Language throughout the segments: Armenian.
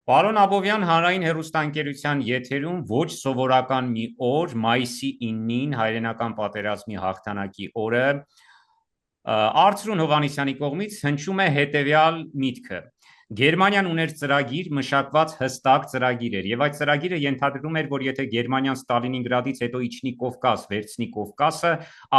Պարոն Աբովյան, հանրային հեռուստաընկերության եթերում ոչ սովորական մի օր, մայիսի 9-ին հայրենական պատերազմի հաղթանակի օրը, Արծրուն Հովհաննիսյանի կողմից հնչում է հետևյալ միտքը. Գերմանիան ուներ ծրագիր, մշակված հստակ ծրագիր էր, եւ այդ ծրագիրը ենթադրում էր, որ եթե Գերմանիան Ստալինինգրադից հետո իջնի Կովկաս, վերցնի Կովկասը,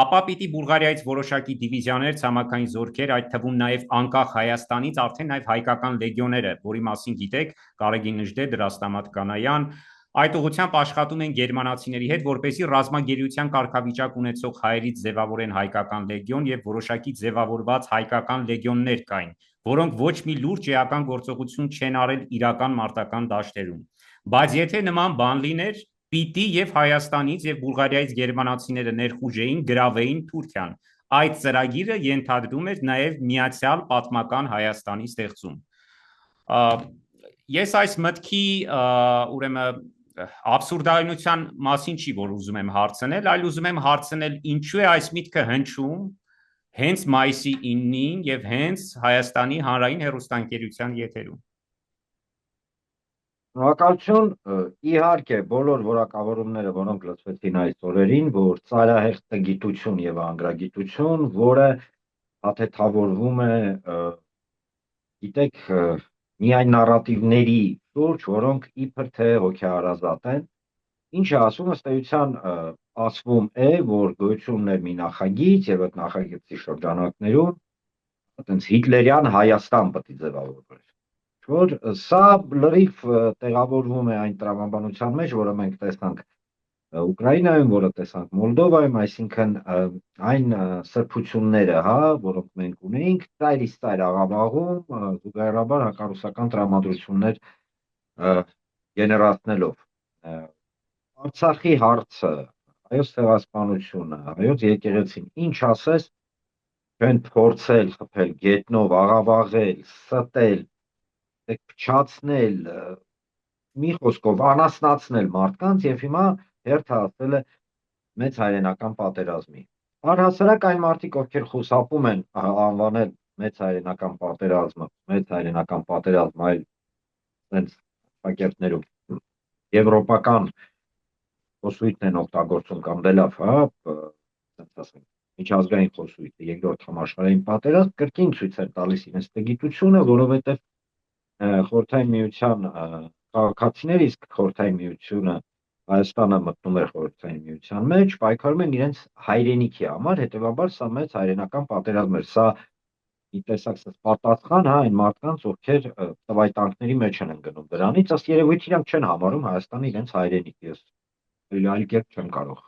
ապա պիտի Բուլղարիայից որոշակի դիվիզիաներ, ցամաքային զորքեր, այդ թվում նաև անկախ Հայաստանից, արդեն նաև հայկական լեգիոները, որի մասին գիտեք, Կարեգին Նժդե, Դրաստամատ Կանայան, այդ ուղղությամբ աշխատում են գերմանացիների հետ, որպեսզի ռազմագերության կարգավիճակ ունեցող հայերից ձևավորեն հայկական լեգիոն եւ որոշակի ձևավորված հայկական լեգիոններ կային, որոնք ոչ մի լուրջ էական գործողություն չեն արել իրական մարտական դաշտերում։ Բայց եթե նման բան լիներ, պիտի եւ Հայաստանից եւ Բուլղարիայից գերմանացիները ներխուժեին, գրավեին Թուրքիան։ Այդ ծրագիրը ենթադրում էր նաեւ միացյալ պատմական Հայաստանի ստեղծում։ Ես այս մտքի ուրեմն աբսուրդայնության մասին չի, որ ուզում եմ հարցնել, այլ ուզում եմ հարցնել ինչու է այս միտքը հնչում հենց մայիսի 9-ին եւ հենց Հայաստանի հանրային հեռուստաընկերության եթերում։ Շնորհակալություն, իհարկե բոլոր որակավորումները, որոնք լսվեցին այս օրերին, որ ծայրահեղ գիտություն եւ անգրագիտություն, որը հաթեթավորվում է, գիտեք, միայն նարատիվների շուրջ, որոնք իբր թե հոգեհարազատ են, ինչը ասում ըստ էության ասվում է, որ գոյություն ուներ մի նախագիծ եւ այդ նախագծի շրջանակներում այտենց հիտլերյան Հայաստան պետք է ձևավորվեր, որ սա լրիվ տեղավորվում է այն տրամաբանության մեջ, որը մենք տեսանք Ուկրաինայում, որը տեսանք Մոլդովայում, այսինքն այն սրբությունները, որոնք մենք ունեինք, ծայրից ծայր աղավաղում, զուգահեռաբար հակառուսական տրամադրություններ գեներացնելով։ Արցախի հարցը, հայոց ցեղասպանությունը, հայոց եկեղեցին, ինչ ասես, չեն փորձել խփել գետնով, աղավաղել, ստել, փչացնել, մի խոսքով անասնացնել մարդկանց եւ հիմա հերթը ասել է մեծ հայրենական պատերազմի։ Առհասարակ այն մարդիկ, ովքեր խուսափում են անվանել մեծ հայրենական պատերազմ, այլ sense պակերտներում եվրոպական խոսույթն են օգտագործում կամ դե լավ, sense ասենք միջազգային խոսույթը երկրորդ համաշխարհային պատերազմ կրկին ցույց է տալիս իրենց տգիտությունը, որովհետեւ Խորհրդային Միության քաղաքացիները, իսկ Խորհրդային Միությունը Հայաստանը մտնում էր Խորհրդային Միության մեջ, պայքարում են իրենց հայրենիքի համար, հետեւաբար սա մեծ հայրենական պատերազմ էր, սա մի տեսակ պատասխան, այն մարդկանց, ովքեր տվայտանքների մեջ են ընկնում դրանից, ըստ երևույթ իրանք չեն համարում Հայաստանը իրենց հայրենիք, ես այլ կերպ չեմ կարող։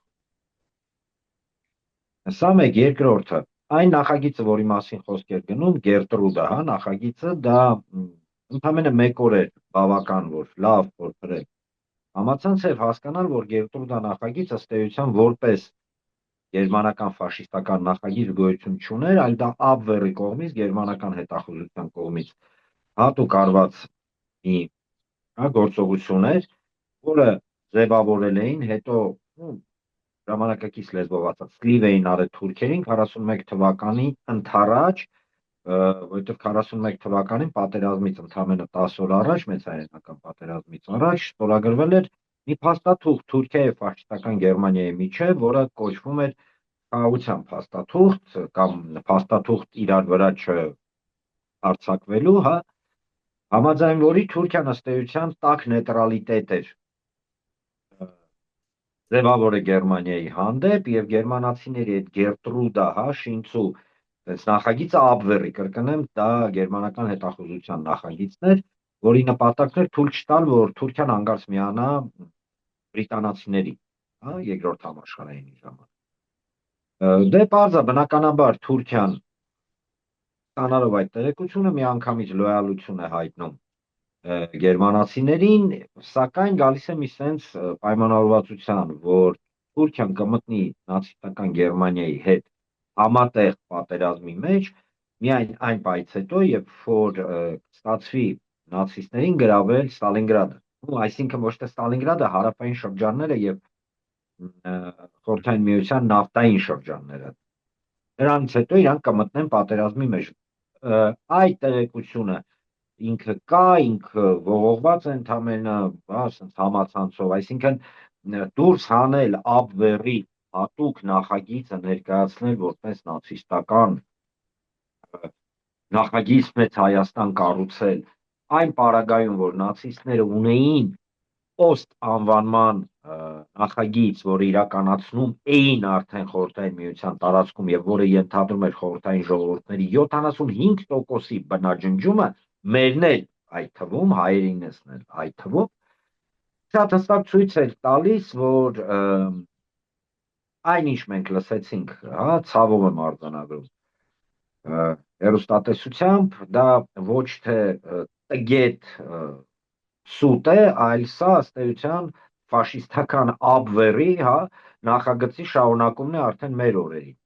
Սա մեկ, երկրորդը, այն նախագիծը, որի մասին խոսք էր գնում, Գերտրուդը, նախագիծը, դա ընդամենը մեկ օր էր բավական, որ լավ փորձել համացանցել հասկանալ, որ Գերտրուդա նախագիծ ըստ էության որպես գերմանական ֆաշիստական նախագիծ գոյություն չուներ, այլ դա Աբվերի կողմից, գերմանական հետախուզության կողմից հատուկ արված մի գործողություն էր, որը ձևավորել էին, հետո ժամանակակից լեզվով ասած սլիվ էին արել թուրքերին 41 թվականի ընդառաջ, որովհետև 41 թվականին պատերազմից ընդամենը 10 օր առաջ, մեծ հայրենական պատերազմից առաջ ստորագրվել էր մի փաստաթուղթ Թուրքիայի եւ ֆաշիստական Գերմանիայի միջեւ, որը կոչվում էր խաղաղության փաստաթուղթ կամ փաստաթուղթ իրար վրա չհարձակվելու, համաձայն որի Թուրքիան ըստ էության տաք նեյտրալիտետ էր ձևավորը Գերմանիայի հանդեպ եւ գերմանացիների այդ Գերտրուդա, շինցու այս նախագիծը Աբվերի, կրկնեմ, դա գերմանական հետախուզության նախագիծն էր, որի նպատակն էր թույլ չտալ, որ Թուրքիան հանկարծ միանա բրիտանացիների, երկրորդ համաշխարհային ժամանակ։ Դե պարզ է, բնականաբար Թուրքիան ստանալով այդ տեղեկությունը միանգամից լոյալություն է հայտնում գերմանացիներին, սակայն գալիս է մի սենց պայմանավորվածության, որ Թուրքիան կմտնի նացիստական Գերմանիայի հետ համատեղ պատերազմի մեջ, միայն այն պայից հետո, երբ որ ստացվի նացիստներին գրավել Ստալինգրադը, այսինքն ոչ թե Ստալինգրադը, հարավային շրջանները եւ Խորհրդային Միության նավթային շրջանները։ Դրանից հետո իրանք կմտնեն պատերազմի մեջ։ Այդ տեղեկությունը ինքը կա, ինքը ողողված է ընդամենը, ասենց համացանցով, այսինքն դուրս հանել Աբվերի հատուկ նախագիծը ներկայացնել որպես նացիստական նախագիծ մեծ Հայաստան կառուցել, այն պարագայում, որ նացիստները ունեին post անվանման նախագիծ, որը իրականացնում էին արդեն Խորհրդային Միության տարածքում եւ որը ենթադրում էր խորհրդային ժողովուրդների 75%-ի բնաջնջումը, մերն էլ այդ թվում, հայերինս էլ այդ թվում, շատ հստակ ցույց էր տալիս, որ այնինչ մենք լսեցինք, հա, ցավով եմ արձանագրում, հեռուստատեսությամբ, դա ոչ թե տգետ սուտ է, այլ սա ըստ էության ֆաշիստական Աբվերի, հա, նախագծի շարունակումն է արդեն մեր օրերին։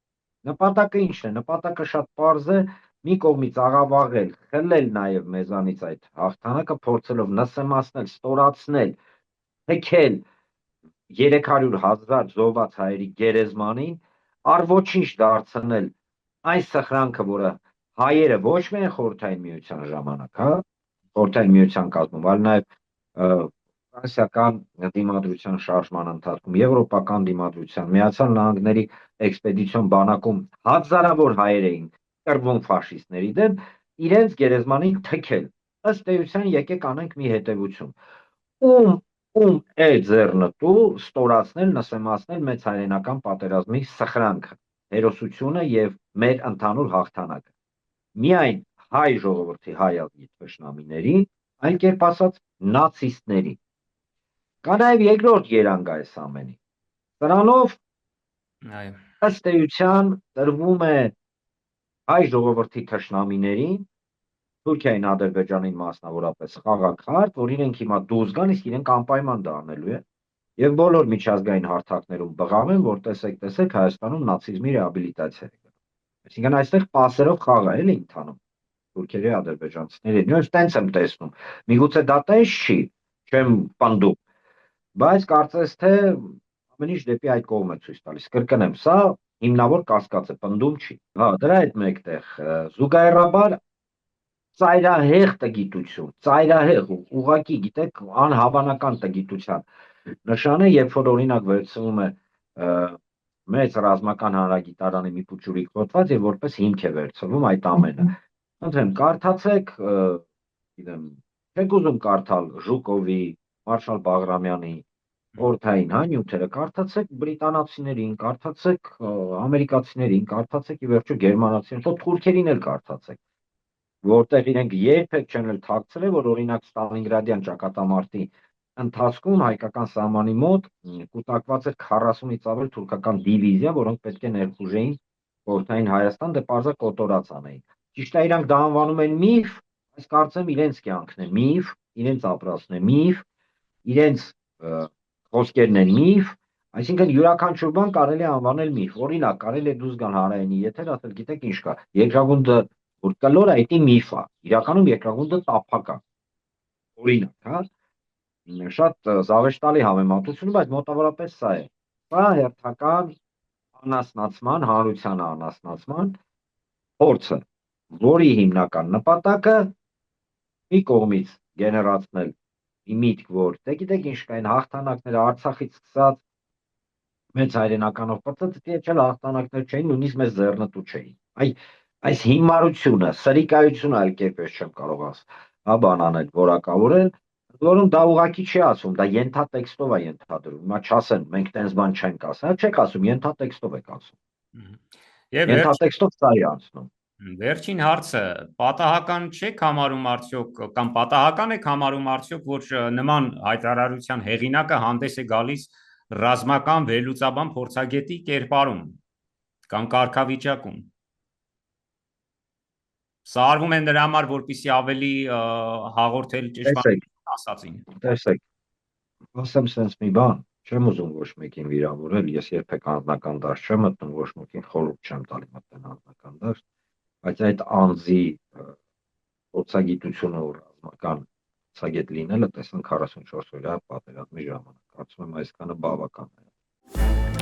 Նպատակը ինչն է? Նպատակը շատ պարզ է, մի կողմից աղավաղել, խլել նաև մեզանից այդ հաղթանակը, փորձելով նսեմացնել, ստորացնել, թեքել 300,000 զոհված հայերի գերեզմանին, առ-ոչինչ դարձնել այն սխրանքը, որը հայերը ոչ միայն Խորհրդային Միության ժամանակ, հա, Խորհրդային Միության կազմում, այլ նաև ֆրանսիական դիմադրության շարժման ընթացքում, եվրոպական դիմադրության, Միացյալ Նահանգների էքսպեդիցիոն բանակում հազարավոր հայեր էին կռվում ֆաշիստների դեմ, իրենց գերեզմանին թքել։ Ըստ էության եկեք անենք մի հետևություն։ Ում է ձեռնտու ստորացնել, նսեմացնել մեծ հայրենական պատերազմի սխրանքը, հերոսությունը եւ մեր ընդհանուր հաղթանակը։ Միայն հայ ժողովրդի հայ ազգի թշնամիների, այլ կերպ ասած նացիստների։ Կա նաև երկրորդ երանգ այս ամենի։ Սրանով ըստ էության տրվում է հայ ժողովրդի թշնամիներին, Թուրքիային, Ադրբեջանին մասնավորապես խաղաքարտ, որ իրենք հիմա դուրս գան, իսկ իրենք անպայման դա անելու են, եւ բոլոր միջազգային հարթակներում բղավեն, որ տեսեք, Հայաստանում նացիզմի ռեաբիլիտացիա է գնում։ Այսինքն այստեղ պասերով խաղ է էլի ընթանում թուրքերի, ադրբեջանցիների։ Նույնիսկ տենց եմ տեսնում։ Միգուցե դա տես չի, չեմ պնդում, բայց կարծես թե ամեն ինչ դեպի այդ կողմ է ցույց տալիս։ Կրկնեմ, սա հիմնավոր կասկած է, պնդում չի։ Հա, դրա հետ մեկտեղ զուգահեռաբար ծայրահեղ տգիտություն, ծայրահեղ ուղղակի, գիտեք, անհավանական տգիտության նշան է, երբ որ օրինակ վերցվում է մեծ ռազմական հանրագիտարանի մի փուչուրիկ հոդված եւ որպես հիմք է վերցվում այդ ամենը։ Խնդրեմ, կարդացեք, գիտեմ, չեք ուզում կարդալ Ժուկովի, Մարշալ Բաղրամյանի խորհրդային հա նյութերը, կարդացեք բրիտանացիներին, կարդացեք ամերիկացիներին, կարդացեք ի վերջո գերմանացիներին, թող թուրքերին էլ կարդացեք, որտեղ իրենք երբեք չեն էլ թաքցրել, որ օրինակ Ստալինգրադյան ճակատամարտի ընթացքում հայկական սահմանի մոտ կուտակված էր 40-ից ավել թուրքական դիվիզիա, որոնք պետք է ներխուժեին խորհրդային Հայաստան, դե պարզը կոտորած անեին։ Ճիշտ է, իրանք դա անվանում են միֆ, այս կարծեմ իրենց կյանքն է միֆ, իրենց ապրածն է միֆ, իրենց խոսքերն են միֆ, այսինքն յուրաքանչյուր բան կարելի է անվանել միֆ։ Օրինակ, կարելի է դուրս գալ հանրայինի եթեր, ասել, գիտեք ինչ կա, երկրագունդը որ կլոր է, դա միֆ է։ Իրականում երկրագունդը տափակ է։ Օրինակ, հա, շատ զավեշտալի համեմատություն, բայց մոտավորապես սա է։ Սա հերթական անասնացման, հանրության անասնացման փորձը, որի հիմնական նպատակը մի կողմից գեներացնել մի միտք, որ դե գիտեք ինչ կա, այն հաղթանակները Արցախից սկսած մեծ հայրենականով պծծիչ հաղթանակներ չէին, նույնիսկ մեզ ձեռնտու չէին։ Այս հիմարությունը, սրիկայությունը այլ կերպ չեմ կարող հա բան անել, որակավորել, որում դա ուղղակի չի ասում, դա ենթատեքստով է ենթադրում։ Հիմա չասեն, մենք տենց բան չենք ասում, չեք ասում, ենթատեքստով եք ասում։ Եվ ենթատեքստով սա է անցնում։ Վերջին հարցը, պատահական չեք համարում արդյոք կամ պատահական եք համարում արդյոք, որ նման հայտարարության հեղինակը հանդես է գալիս ռազմական վերլուծաբան փորձագետի կերպարում կամ կարգավիճակում։ Սա արվում է նրա համար, որպեսզի ավելի հաղորդել ճշմարիտ ասածին։ Տեսեք, ասեմ sense մի բան, չեմ ուզում ոչ մեկին վիրավորել, ես երբեք անձնական դաշտ չեմ մտնում, ոչ մեկին խորհուրդ չեմ տալի մտնել անձնական դաշտ, բայց այդ անձի փորձագիտությունը ու ռազմական փորձագետ լինելը տեսան 44 օրյա պատերազմի ժամանակ, կարծում եմ այսքանը բավական է։